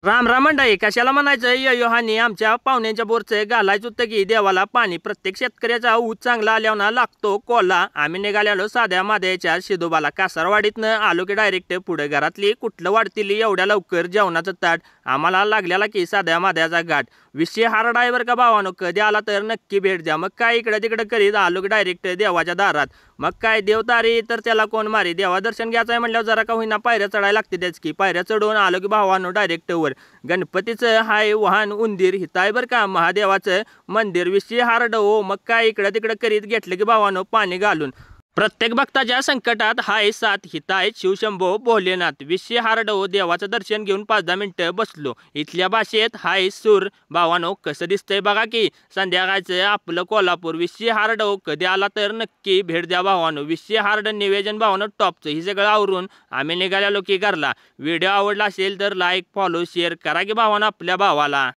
राम राम मंडळी, कशाला म्हणायचं यो हानी आमच्या पाहुण्यांच्या बोरचं घालायचं होतं की देवाला पाणी. प्रत्येक शेतकऱ्याचा ऊस चांगला आल्यावर लागतो कोला. आम्ही निघालेलो साध्या माद्याच्या शिदोबाला. कासारवाडीतनं आलो की डायरेक्ट पुढे. घरातली कुठलं वाढतील एवढ्या लवकर जेवणाचं ताट. आम्हाला लागलेला की साध्या माद्याचा घाट. विषय हा ड्रायव्हर का भावानो, कधी आला तर नक्की भेट द्या. मग काय इकडे तिकडे करीत आलो की डायरेक्ट देवाच्या दारात. मग काय देवतारी तर त्याला कोण मारी. देवा दर्शन घ्यायचं आहे म्हटल्यावर जरा का होईना पायऱ्या चढायला लागते त्याच की. पायऱ्या चढून आलो की भावानो डायरेक्ट वर. गणपतीचं हाय वाहन उंदीर हिताय बरं का महादेवाचं मंदिर. विषय हार्ड हो. मग काय इकडं तिकडं करीत घेतलं की भावानो पाणी घालून. प्रत्येक भक्ताच्या संकटात हाय साथ हिताय शिवशंभो भोलेनाथ. विषय हार्ड हो. देवाचं दर्शन घेऊन 5-10 मिनिटं बसलो. इथल्या भाषेत हाय सूर. भावानो कसं दिसतंय बघा की संध्याकाळचं आपलं कोल्हापूर. विषय हार्ड हो. कधी आला तर नक्की भेट द्या भावानो. विषय हार्ड निवेदन भावानो टॉपचं. ही सगळं आवरून आम्ही निघालेलो की घरला. व्हिडिओ आवडला असेल तर लाईक फॉलो शेअर करा की भावानो आपल्या भावाला.